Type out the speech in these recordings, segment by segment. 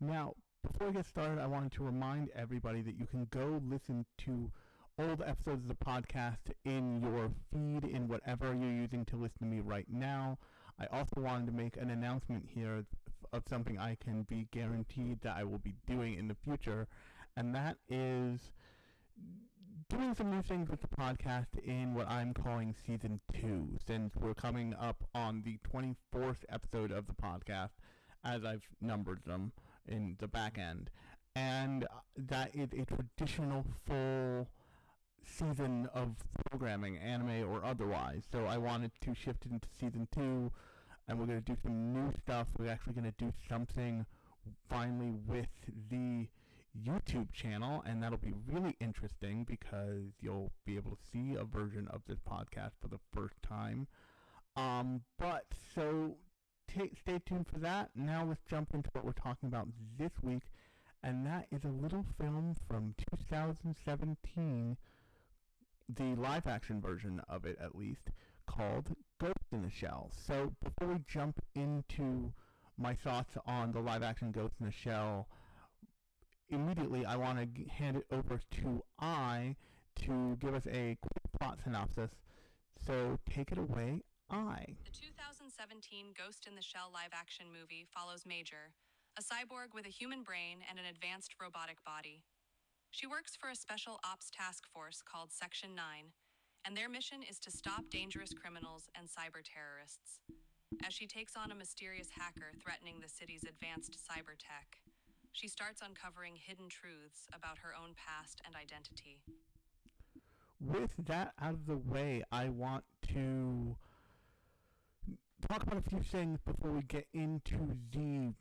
Now, before we get started, I wanted to remind everybody that you can go listen to old episodes of the podcast in your feed, in whatever you're using to listen to me right now. I also wanted to make an announcement here of something I can be guaranteed that I will be doing in the future, and that is doing some new things with the podcast in what I'm calling Season 2, since we're coming up on the 24th episode of the podcast, as I've numbered them in the back end. And that is a traditional full season of programming, anime or otherwise. So I wanted to shift it into Season 2, and we're going to do some new stuff. We're actually going to do something finally with the YouTube channel, and that'll be really interesting because you'll be able to see a version of this podcast for the first time. But so stay tuned for that. Now let's jump into what we're talking about this week, and that is a little film from 2017, the live action version of it at least, called Ghost in the Shell. So before we jump into my thoughts on the live action Ghost in the Shell, immediately I want to hand it over to I to give us a quick plot synopsis. So take it away, I. The 2017 Ghost in the Shell live-action movie follows Major, a cyborg with a human brain and an advanced robotic body. She works for a special ops task force called Section 9, and their mission is to stop dangerous criminals and cyber-terrorists. As she takes on a mysterious hacker threatening the city's advanced cyber tech, she starts uncovering hidden truths about her own past and identity. With that out of the way, I want to talk about a few things before we get into the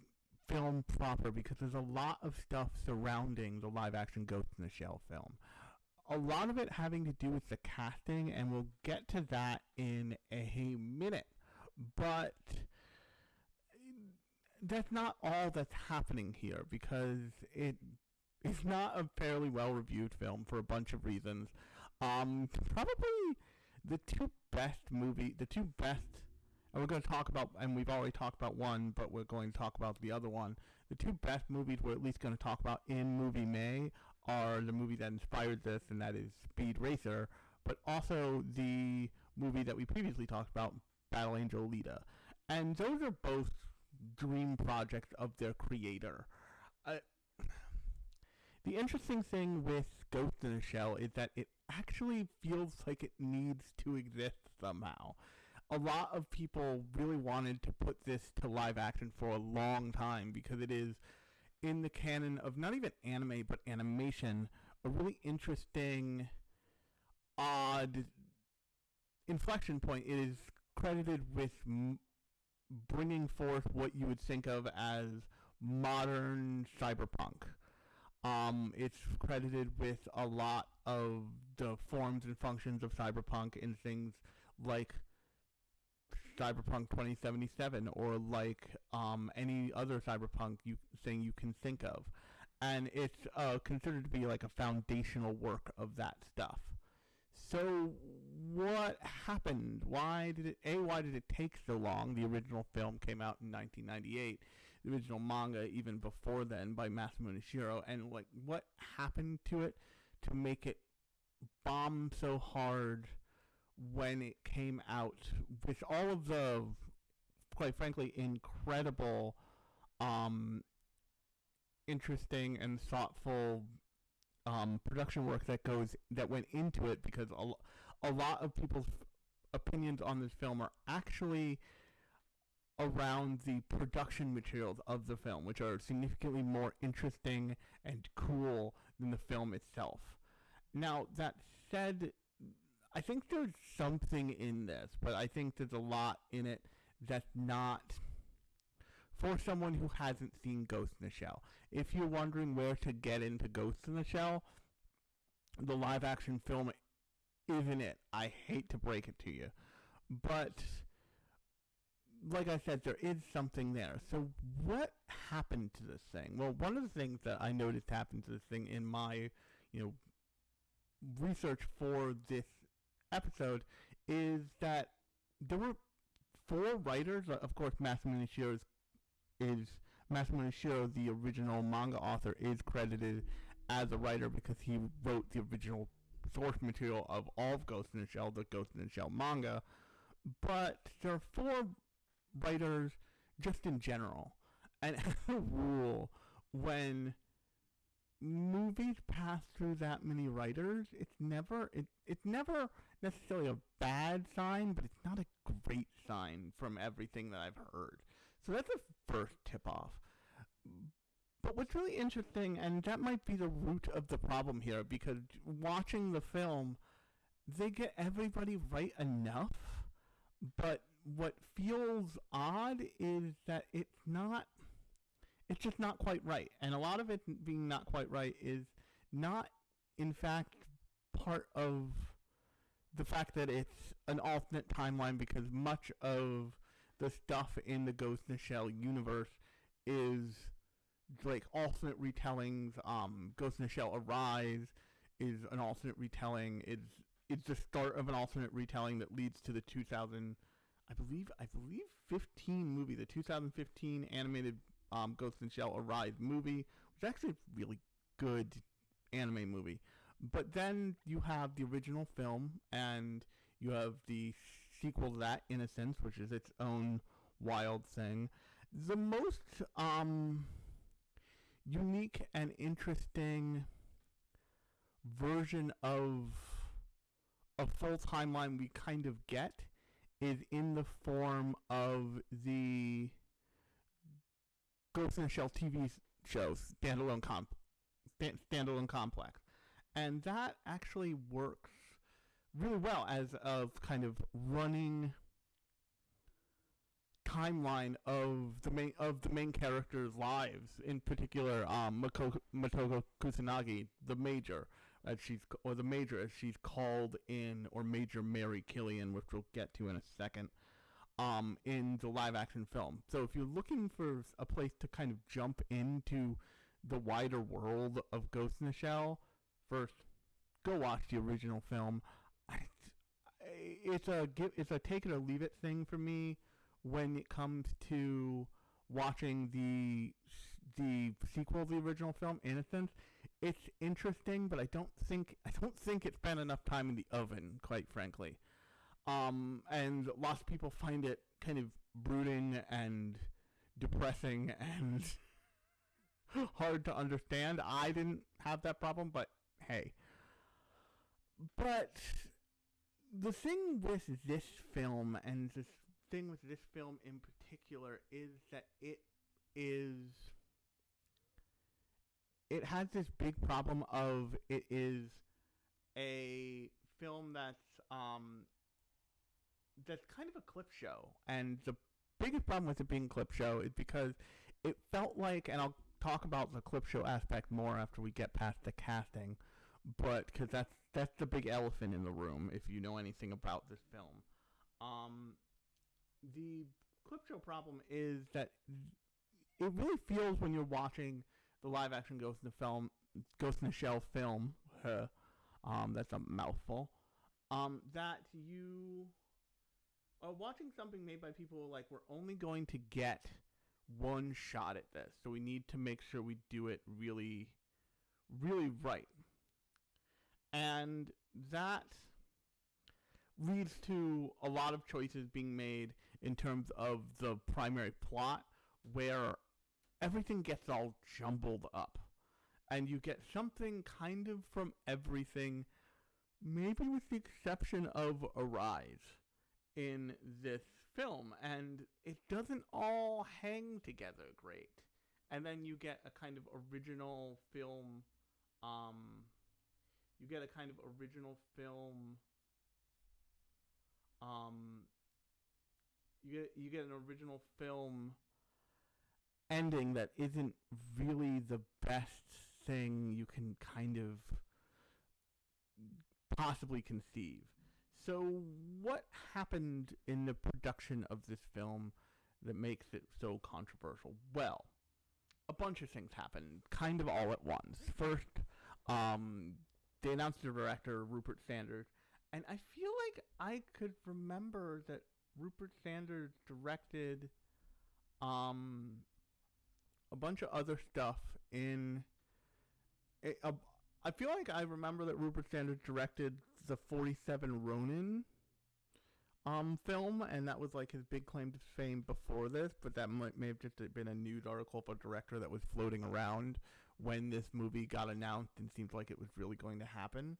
film proper, because there's a lot of stuff surrounding the live-action Ghost in the Shell film. A lot of it having to do with the casting, and we'll get to that in a minute. But that's not all that's happening here, because it is not a fairly well-reviewed film for a bunch of reasons. Probably the two best, and we're going to talk about, and we've already talked about one, but we're going to talk about the other one. The two best movies we're at least going to talk about in Movie May are the movie that inspired this, and that is Speed Racer, but also the movie that we previously talked about, Battle Angel Alita. And those are both dream projects of their creator. The interesting thing with Ghost in the Shell is that it actually feels like it needs to exist somehow. A lot of people really wanted to put this to live action for a long time because it is, in the canon of not even anime but animation, a really interesting, odd inflection point. It is credited with bringing forth what you would think of as modern cyberpunk. It's credited with a lot of the forms and functions of cyberpunk in things like Cyberpunk 2077 or like any other cyberpunk thing you can think of. And it's considered to be like a foundational work of that stuff. So what happened? Why did it take so long? The original film came out in 1998. The original manga even before then by Masamune Shirow. And like, what happened to it to make it bomb so hard when it came out with all of the, quite frankly, incredible, interesting and thoughtful production work that went into it, because a lot of people's opinions on this film are actually around the production materials of the film, which are significantly more interesting and cool than the film itself. Now, that said, I think there's something in this, but I think there's a lot in it that's not for someone who hasn't seen Ghost in the Shell. If you're wondering where to get into Ghost in the Shell, the live action film isn't it. I hate to break it to you. But like I said, there is something there. So what happened to this thing? Well, one of the things that I noticed happened to this thing in my, research for this episode is that there were 4 writers. Of course, Masamune Shirow is Masamune Shirow, the original manga author, is credited as a writer because he wrote the original source material of all of Ghost in the Shell, the Ghost in the Shell manga. But there are 4 writers just in general. And as a rule, when movies pass through that many writers, it's never necessarily a bad sign, but it's not a great sign from everything that I've heard. So that's the first tip-off. But what's really interesting, and that might be the root of the problem here, because watching the film, they get everybody right enough, but what feels odd is that it's just not quite right. And a lot of it being not quite right is not, in fact, part of the fact that it's an alternate timeline, because much of the stuff in the Ghost in the Shell universe is like alternate retellings. Ghost in the Shell Arise is an alternate retelling. It's the start of an alternate retelling that leads to the 2015 movie, the 2015 animated Ghost in the Shell Arise movie, which is actually a really good anime movie. But then you have the original film, and you have the sequel to that, Innocence, which is its own wild thing. The most unique and interesting version of a full timeline we kind of get is in the form of the Ghost in the Shell TV show, standalone complex. And that actually works really well as a kind of running timeline of the main characters' lives. In particular, Motoko Kusanagi, the Major, as she's called in, or Major Mary Killian, which we'll get to in a second, in the live-action film. So if you're looking for a place to kind of jump into the wider world of Ghost in the Shell, first, go watch the original film. It's a take it or leave it thing for me when it comes to watching the sequel of the original film, Innocence. It's interesting, but I don't think it's spent enough time in the oven, quite frankly. And lots of people find it kind of brooding and depressing and hard to understand. I didn't have that problem, but hey. But the thing with this film, and the thing with this film in particular, is that it has this big problem of it is a film that's kind of a clip show. And the biggest problem with it being a clip show is because it felt like, and I'll talk about the clip show aspect more after we get past the casting, but because that's the big elephant in the room if you know anything about this film. The clip show problem is that it really feels when you're watching the live action Ghost in the Shell film, that's a mouthful, that you are watching something made by people like, we're only going to get one shot at this, so we need to make sure we do it really, really right. And that leads to a lot of choices being made in terms of the primary plot, where everything gets all jumbled up. And you get something kind of from everything, maybe with the exception of Arise in this film. And it doesn't all hang together great. And then you get a kind of original film, you get an original film ending that isn't really the best thing you can kind of possibly conceive. So what happened in the production of this film that makes it so controversial? Well, a bunch of things happened kind of all at once. First, they announced the director, Rupert Sanders, and I feel like I could remember that Rupert Sanders directed a bunch of other stuff in. I feel like I remember that Rupert Sanders directed the 47 Ronin film, and that was like his big claim to fame before this, but that may have just been a news article of a director that was floating around when this movie got announced and seemed like it was really going to happen.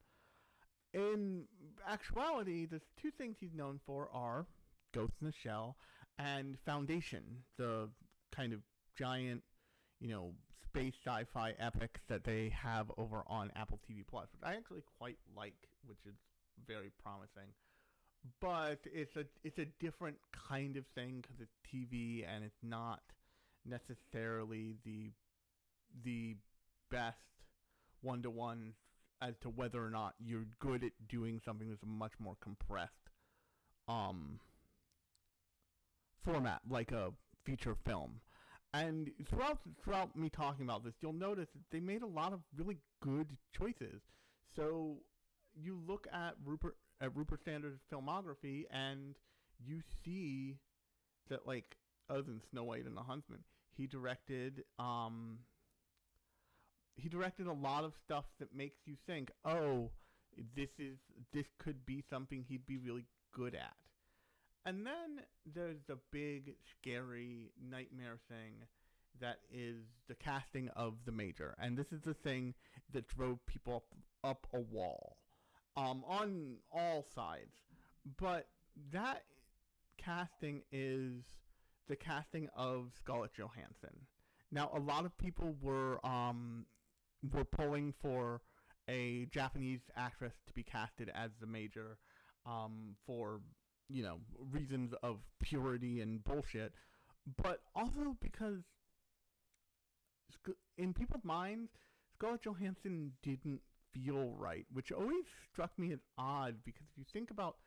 In actuality, the two things he's known for are Ghost in the Shell and Foundation, the kind of giant, space sci-fi epics that they have over on Apple TV Plus, which I actually quite like, which is very promising. But it's a different kind of thing because it's TV and it's not necessarily the best one-to-one as to whether or not you're good at doing something that's a much more compressed format, like a feature film. And throughout me talking about this, you'll notice that they made a lot of really good choices. So you look at Rupert Sanders' filmography, and you see that, like, other than Snow White and the Huntsman, he directed a lot of stuff that makes you think, oh, this could be something he'd be really good at. And then there's the big, scary nightmare thing that is the casting of the Major. And this is the thing that drove people up a wall on all sides. But that casting is the casting of Scarlett Johansson. Now, a lot of people were pulling for a Japanese actress to be casted as the Major for reasons of purity and bullshit, but also because in people's minds, Scarlett Johansson didn't feel right, which always struck me as odd, because if you think about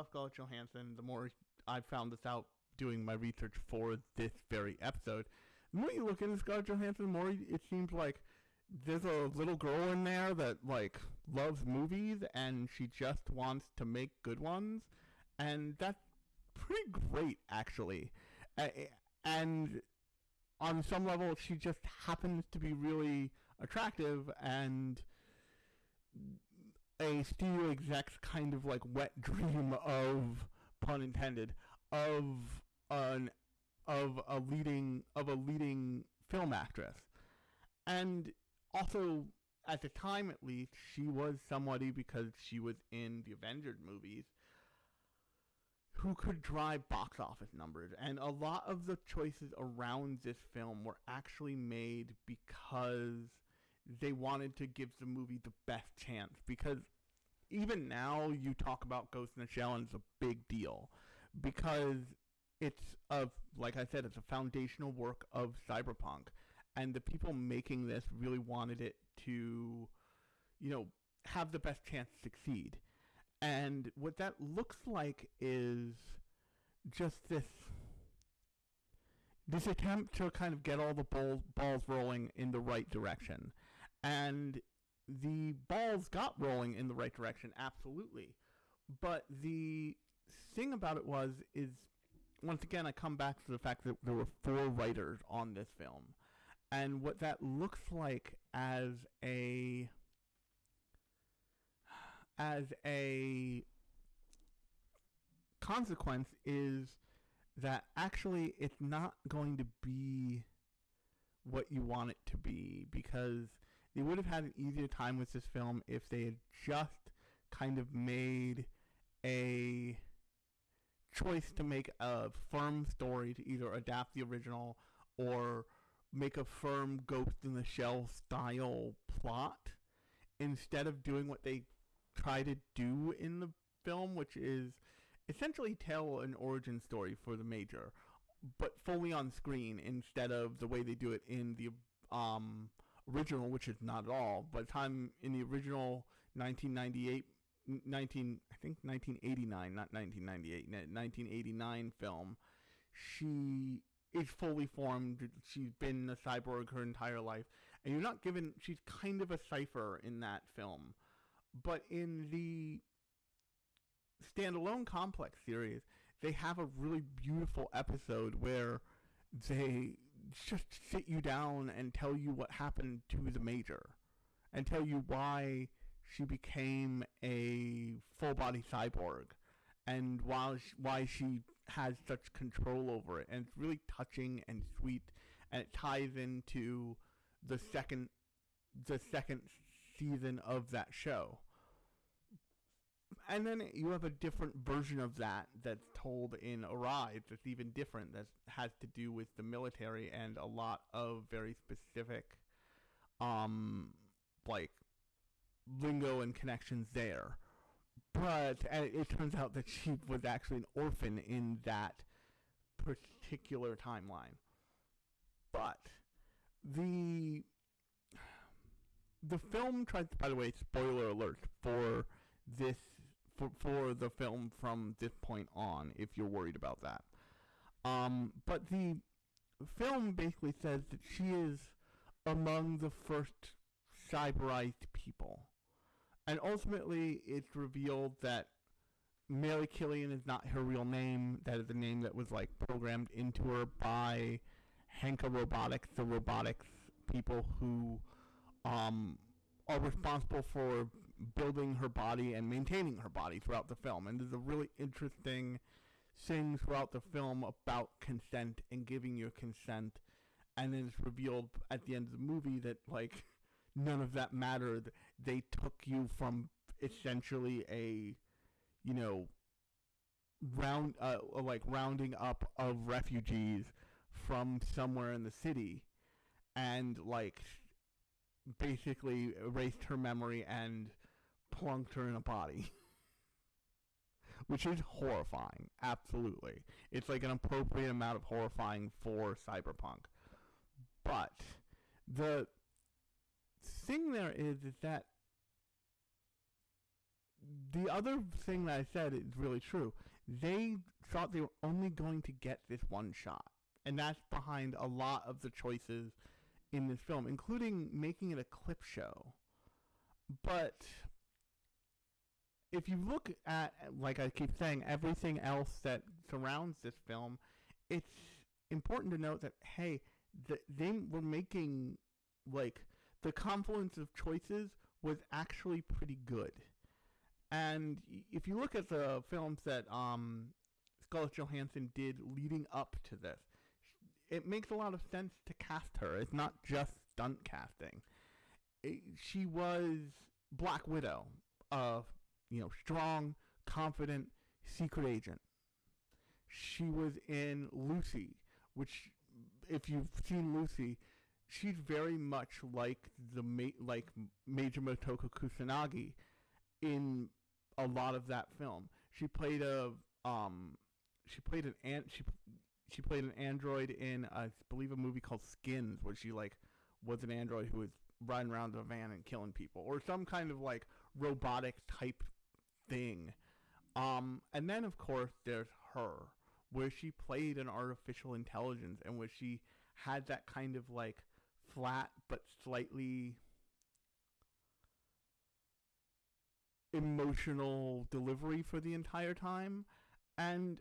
Scarlett Johansson, the more I've found this out doing my research for this very episode, the more you look into Scarlett Johansson, the more it seems like there's a little girl in there that, like, loves movies and she just wants to make good ones. And that's pretty great, actually. And on some level, she just happens to be really attractive, and a studio exec's kind of, like, wet dream of, pun intended, of a leading film actress. And also, at the time at least, she was somebody, because she was in the Avengers movies, who could drive box office numbers. And a lot of the choices around this film were actually made because they wanted to give the movie the best chance. Because even now, you talk about Ghost in the Shell, and it's a big deal, because it's like I said, it's a foundational work of cyberpunk. And the people making this really wanted it to, have the best chance to succeed. And what that looks like is just this attempt to kind of get all the balls rolling in the right direction. And the balls got rolling in the right direction, absolutely. But the thing about it is, once again, I come back to the fact that there were 4 writers on this film. And what that looks like as a consequence is that actually it's not going to be what you want it to be, because they would have had an easier time with this film if they had just kind of made a choice to make a firm story to either adapt the original or make a firm Ghost in the Shell style plot, instead of doing what they try to do in the film, which is essentially tell an origin story for the Major, but fully on screen, instead of the way they do it in the original, which is not at all. By the time in the original 1989 film, she is fully formed. She's been a cyborg her entire life, and you're not given. She's kind of a cipher in that film, but in the standalone Complex series, they have a really beautiful episode where just sit you down and tell you what happened to the Major and tell you why she became a full-body cyborg and why she has such control over it. And it's really touching and sweet, and it ties into the second season of that show. And then you have a different version of that that's told in Arise that's even different, that has to do with the military and a lot of very specific like lingo and connections there. But it turns out that she was actually an orphan in that particular timeline. But the film tries to, by the way, spoiler alert for this, for the film from this point on, if you're worried about that. But the film basically says that she is among the first cyberized people. And ultimately, it's revealed that Mary Killian is not her real name. That is a name that was, like, programmed into her by Henka Robotics, the robotics people who are responsible for building her body and maintaining her body throughout the film. And there's a really interesting thing throughout the film about consent and giving your consent. And then it's revealed at the end of the movie that, like, none of that mattered. They took you from essentially a, you know, rounding up of refugees from somewhere in the city, and, like, basically erased her memory and plunked her in a body. Which is horrifying, absolutely. It's like an appropriate amount of horrifying for cyberpunk. But the thing there is that the other thing that I said is really true. They thought they were only going to get this one shot. And that's behind a lot of the choices in this film, including making it a clip show. But if you look at, like I keep saying, everything else that surrounds this film, it's important to note that, hey, they were making, like, the confluence of choices was actually pretty good. And if you look at the films that Scarlett Johansson did leading up to this, it makes a lot of sense to cast her. It's not just stunt casting. She was Black Widow, strong, confident, secret agent. She was in Lucy, which, if you've seen Lucy, she's very much like Major Motoko Kusanagi in a lot of that film. She played an android in, I believe, a movie called Skins, where she, like, was an android who was riding around in a van and killing people, or some kind of, like, robotic type thing. And then, of course, there's her, where she played an artificial intelligence, and where she had that kind of, like, flat but slightly emotional delivery for the entire time. And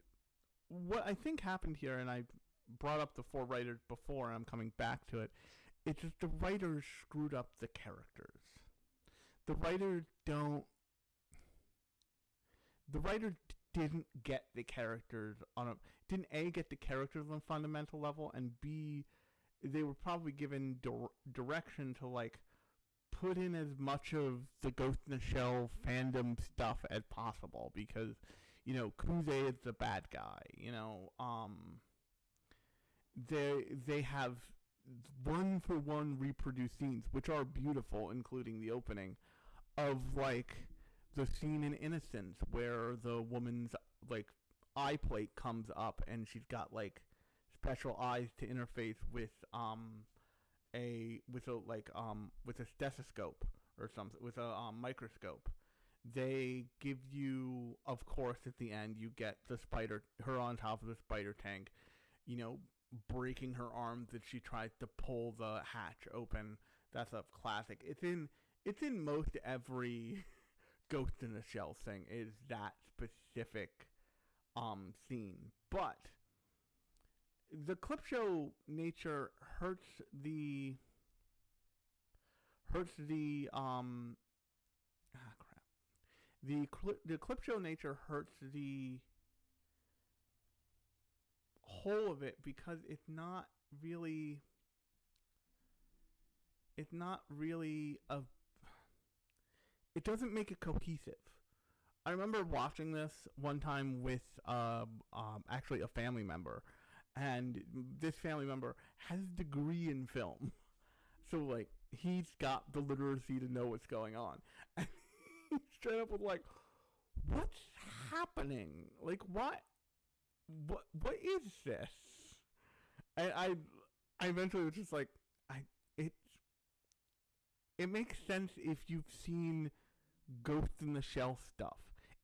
what I think happened here, and I brought up the 4 writers before, and I'm coming back to it, it's just the writers screwed up the characters. The writers didn't get the characters didn't A, get the characters on a fundamental level, and B, they were probably given direction to, like, put in as much of the Ghost in the Shell fandom stuff as possible, because, you know, Kuze is the bad guy, you know, they have one-for-one reproduced scenes, which are beautiful, including the opening, of, like, the scene in Innocence, where the woman's, like, eye plate comes up, and she's got, like, special eyes to interface with a stethoscope or something, with a microscope. They give you, of course, at the end, you get her on top of the spider tank, you know, breaking her arm that she tries to pull the hatch open. That's a classic. It's in most every Ghost in the Shell thing, is that specific scene. But the clip show nature hurts the crap. The clip show nature hurts the whole of it because it's not really it doesn't make it cohesive. I remember watching this one time with actually a family member, and this family member has a degree in film, so like he's got the literacy to know what's going on, and he straight up was like, "What's happening? Like what is this?" And I eventually was just like, it makes sense if you've seen Ghost in the Shell stuff.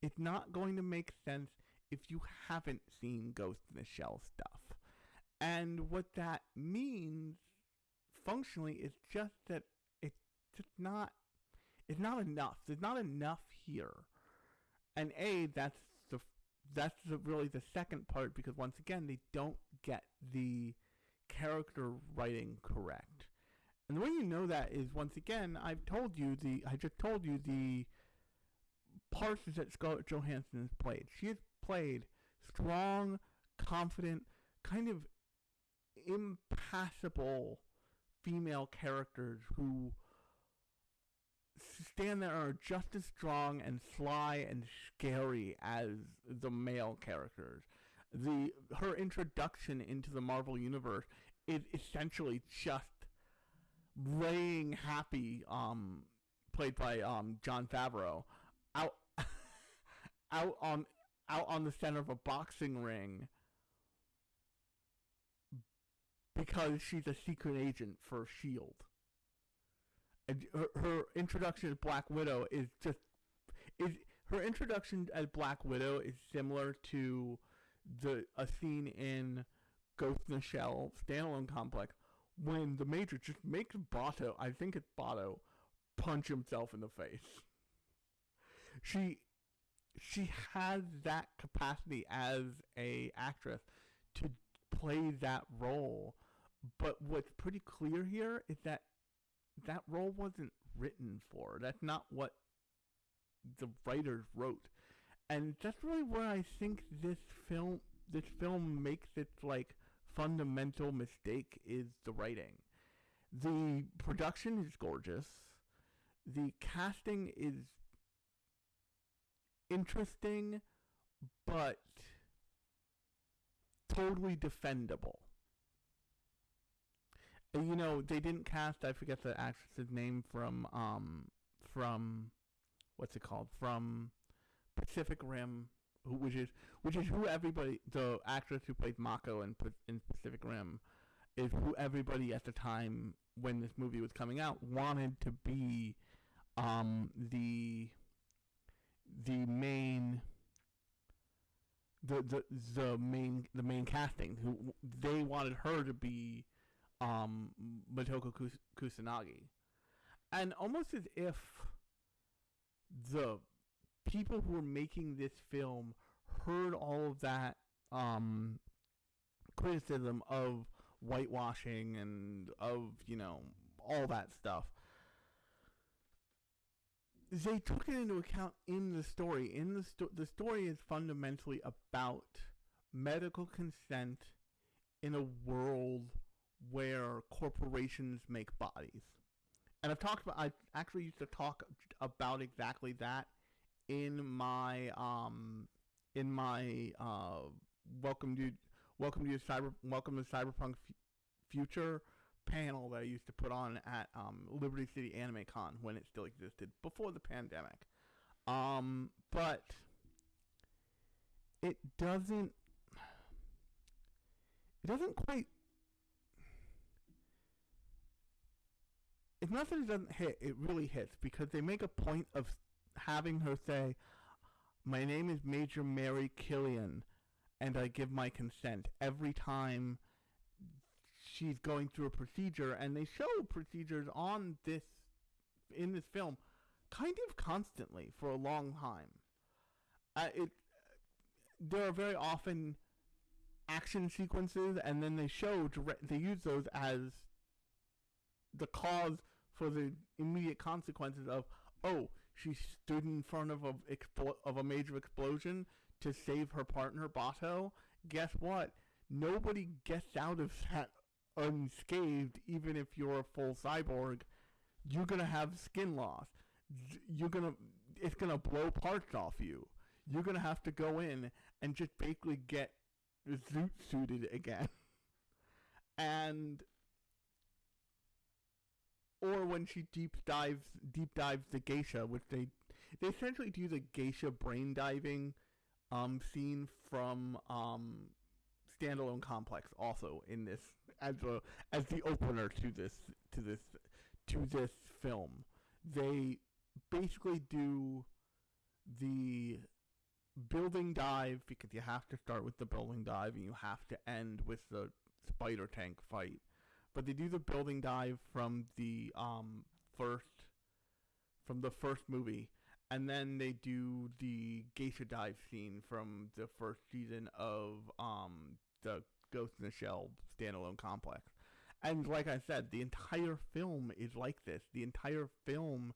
It's not going to make sense if you haven't seen Ghost in the Shell stuff. And what that means functionally is just that it's not enough. There's not enough here. And that's really the second part, because once again they don't get the character writing correct. And the way you know that is, once again, I just told you the parts that Scarlett Johansson has played. She has played strong, confident, kind of impassible female characters who stand there and are just as strong and sly and scary as the male characters. Her introduction into the Marvel Universe is essentially just laying Happy, played by Jon Favreau, out on the center of a boxing ring because she's a secret agent for S.H.I.E.L.D. And her introduction as Black Widow is similar to a scene in Ghost in the Shell standalone complex when the Major just makes Bato, I think it's Bato, punch himself in the face. She has that capacity as a actress to play that role, but what's pretty clear here is that role wasn't written for her. That's not what the writers wrote, and that's really where I think this film makes its like fundamental mistake, is the writing. The production is gorgeous. The casting is interesting, but totally defendable. And, you know, they didn't cast, I forget the actress's name from what's it called? From Pacific Rim, which is who everybody, the actress who played Mako in Pacific Rim, is who everybody at the time when this movie was coming out wanted to be the main casting. Who they wanted her to be Motoko Kusanagi, and almost as if the people who were making this film heard all of that criticism of whitewashing and of, you know, all that stuff. They took it into account in the story. The story is fundamentally about medical consent in a world where corporations make bodies. And I actually used to talk about exactly that in my Welcome to Cyberpunk Future panel that I used to put on at Liberty City Anime Con when it still existed before the pandemic. But it doesn't quite. It's not that it doesn't hit, it really hits, because they make a point of having her say, "My name is Major Mary Killian, and I give my consent," every time she's going through a procedure. And they show procedures in this film kind of constantly for a long time. There are very often action sequences, and then they use those as the cause for the immediate consequences of, oh, she stood in front of a major explosion to save her partner, Bato. Guess what? Nobody gets out of that unscathed, even if you're a full cyborg. You're gonna have skin loss. It's gonna blow parts off you. You're gonna have to go in and just basically get zoot suited again. And or when she deep dives the geisha, which they essentially do the geisha brain diving scene from Standalone Complex also in this as the opener to this film. They basically do the building dive because you have to start with the building dive and you have to end with the spider tank fight. But they do the building dive from the first movie, and then they do the geisha dive scene from the first season of the Ghost in the Shell Standalone Complex. And like I said, the entire film is like this. The entire film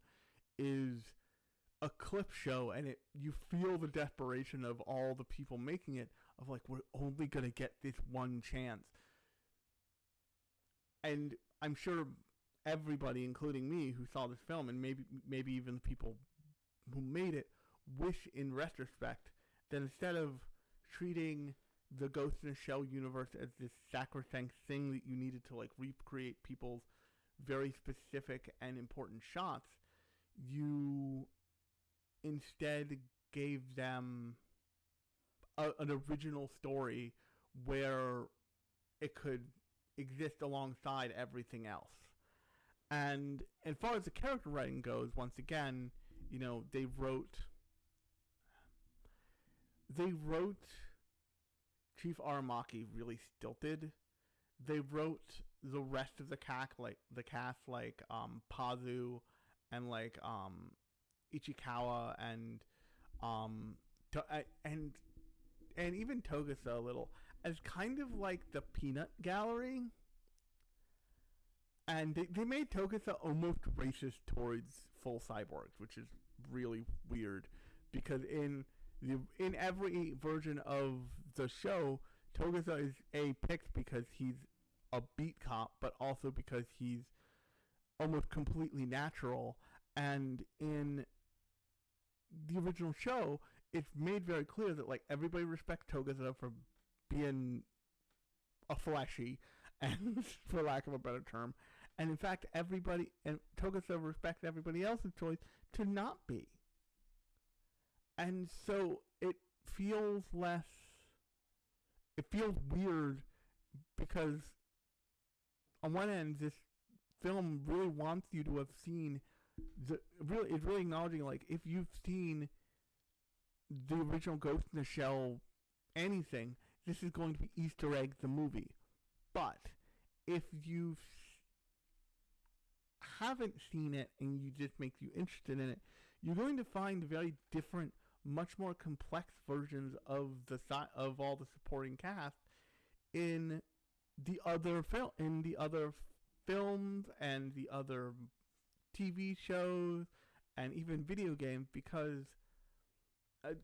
is a clip show, and you feel the desperation of all the people making it, of like, we're only going to get this one chance. And I'm sure everybody, including me, who saw this film, and maybe even the people who made it, wish in retrospect that instead of treating the Ghost in the Shell universe as this sacrosanct thing that you needed to like recreate people's very specific and important shots, you instead gave them an original story where it could exist alongside everything else. And as far as the character writing goes, once again, you know, they wrote Chief Aramaki really stilted. They wrote the rest of the cast like Pazu and like Ichikawa and even Togusa a little as kind of like the peanut gallery. And they made Togusa almost racist towards full cyborgs, which is really weird because in every version of the show, Togusa is picked because he's a beat cop, but also because he's almost completely natural. And in the original show, it's made very clear that like everybody respects Togusa for being a fleshy, and for lack of a better term, and in fact Togusa respects everybody else's choice to not be. And so it feels weird because on one end this film really wants you to have seen it's really acknowledging like if you've seen the original Ghost in the Shell anything, this is going to be Easter egg the movie. But if you haven't seen it and you just makes you interested in it, you're going to find very different, much more complex versions of all the supporting cast in the other films and the other TV shows and even video games, because this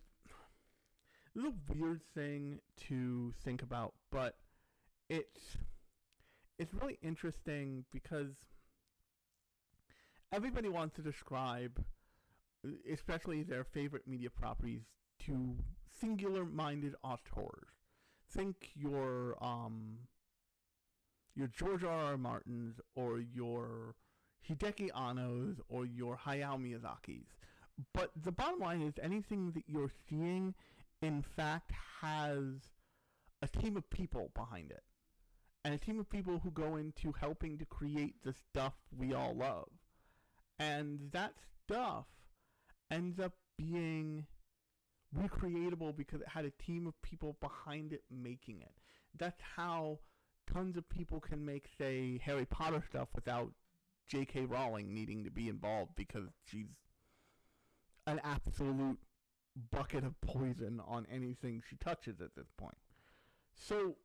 is a weird thing to think about, but it's really interesting because everybody wants to describe, especially their favorite media properties, to singular-minded auteurs. Think your George R.R. Martins or your Hideki Annos or your Hayao Miyazakis. But the bottom line is anything that you're seeing, in fact, has a team of people behind it. And a team of people who go into helping to create the stuff we all love. And that stuff ends up being recreatable because it had a team of people behind it making it. That's how tons of people can make, say, Harry Potter stuff without J.K. Rowling needing to be involved because she's an absolute bucket of poison on anything she touches at this point. So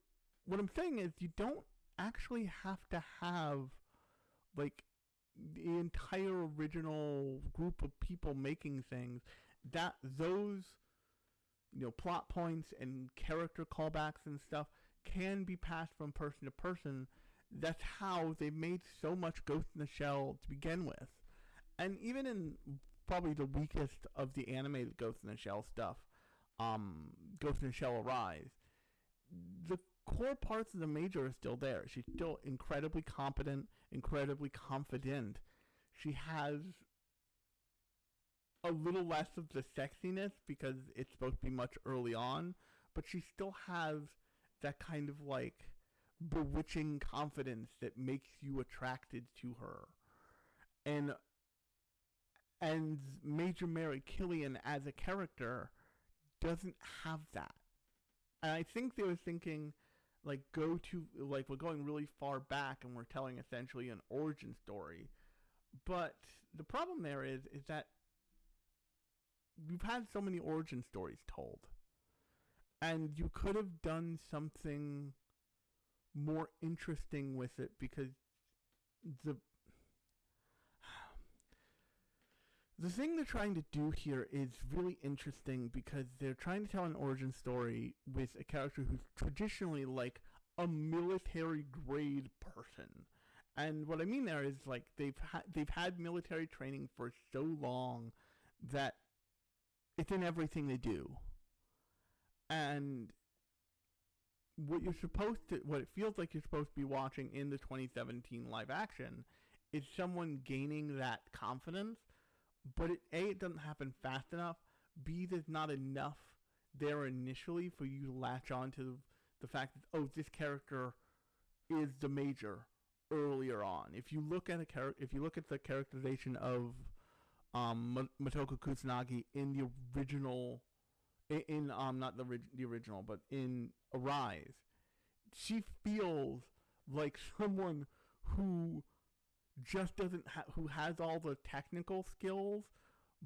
what I'm saying is you don't actually have to have like the entire original group of people making things. That those plot points and character callbacks and stuff can be passed from person to person. That's how they made so much Ghost in the Shell to begin with. And even in probably the weakest of the animated Ghost in the Shell stuff, Ghost in the Shell Arise, the core parts of the Major are still there. She's still incredibly competent, incredibly confident. She has a little less of the sexiness because it's supposed to be much early on, but she still has that kind of like bewitching confidence that makes you attracted to her. And Major Mary Killian as a character doesn't have that. And I think they were thinking, like, we're going really far back and we're telling essentially an origin story. But the problem there is that we've had so many origin stories told. And you could have done something more interesting with it, because the thing they're trying to do here is really interesting, because they're trying to tell an origin story with a character who's traditionally like a military grade person. And what I mean there is, like, they've had military training for so long that it's in everything they do. And what it feels like you're supposed to be watching in the 2017 live action is someone gaining that confidence. But it doesn't happen fast enough. B, there's not enough there initially for you to latch on to the fact that, oh, this character is the Major earlier on. If you look at the characterization of Motoko Kusanagi in the original, not the original, but in Arise, she feels like someone who just who has all the technical skills,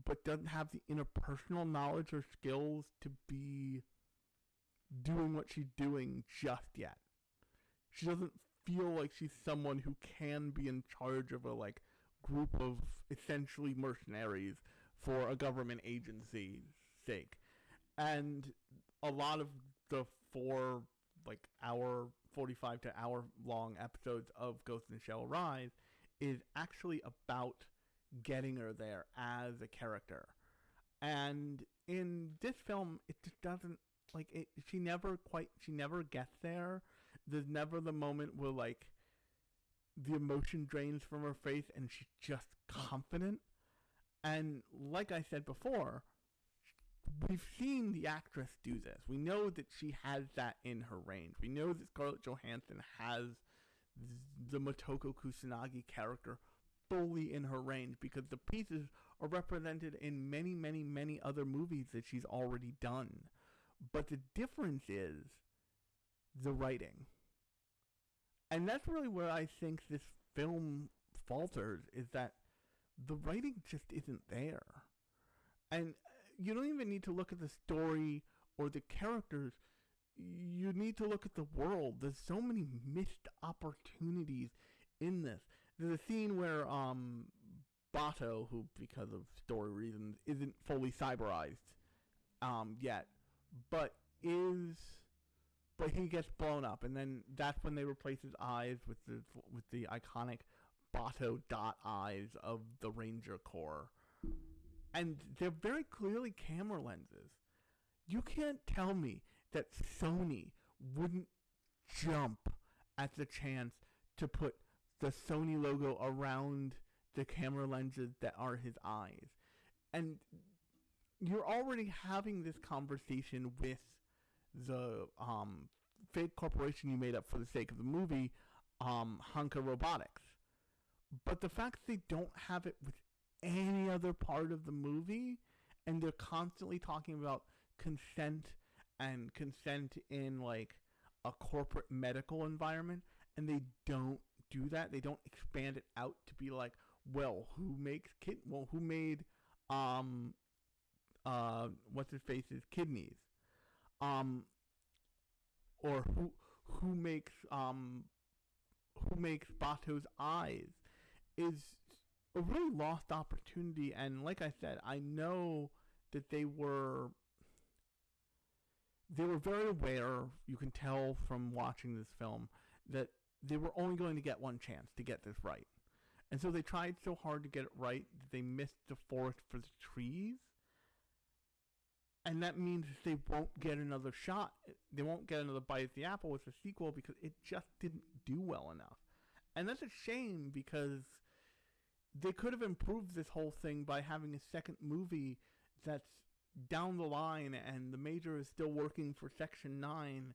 but doesn't have the interpersonal knowledge or skills to be doing what she's doing just yet. She doesn't feel like she's someone who can be in charge of a like group of essentially mercenaries for a government agency's sake. And a lot of the 4 hour 45 to hour long episodes of Ghost in the Shell Rise is actually about getting her there as a character. And in this film, it just doesn't, she never gets there. There's never the moment where, like, the emotion drains from her face and she's just confident. And like I said before, we've seen the actress do this. We know that she has that in her range. We know that Scarlett Johansson has the Motoko Kusanagi character fully in her range, because the pieces are represented in many, many, many other movies that she's already done. But the difference is the writing. And that's really where I think this film falters, is that the writing just isn't there. And you don't even need to look at the story or the characters. You need to look at the world. There's so many missed opportunities in this. There's a scene where Bato, who because of story reasons isn't fully cyberized yet, but he gets blown up, and then that's when they replace his eyes with the iconic Bato dot eyes of the Ranger Corps. And they're very clearly camera lenses. You can't tell me that Sony wouldn't jump at the chance to put the Sony logo around the camera lenses that are his eyes. And you're already having this conversation with the fake corporation you made up for the sake of the movie, Hanka Robotics. But the fact that they don't have it with any other part of the movie, and they're constantly talking about consent in like a corporate medical environment, and they don't do that. They don't expand it out to be like, well, who made what's his face's kidneys, or who makes Bato's eyes, is a really lost opportunity. And like I said, I know that they were very aware, you can tell from watching this film, that they were only going to get one chance to get this right. And so they tried so hard to get it right that they missed the forest for the trees. And that means they won't get another shot. They won't get another bite at the apple with the sequel because it just didn't do well enough. And that's a shame, because they could have improved this whole thing by having a second movie that's down the line, and the Major is still working for Section 9,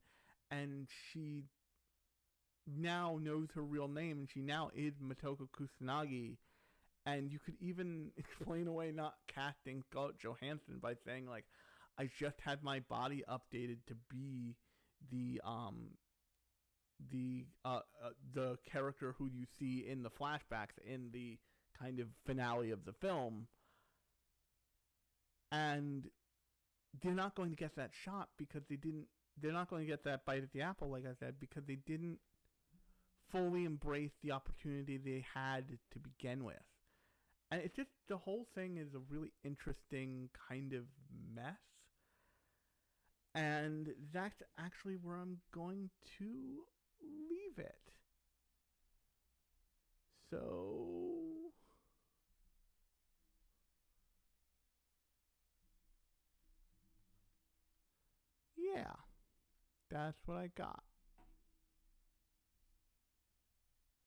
and she now knows her real name, and she now is Motoko Kusanagi. And you could even explain away not casting Scarlett Johansson by saying, like, I just had my body updated to be the character who you see in the flashbacks in the kind of finale of the film. And they're not going to get that shot because they're not going to get that bite at the apple, like I said, because they didn't fully embrace the opportunity they had to begin with. And it's just, the whole thing is a really interesting kind of mess. And that's actually where I'm going to leave it. So, yeah, that's what I got.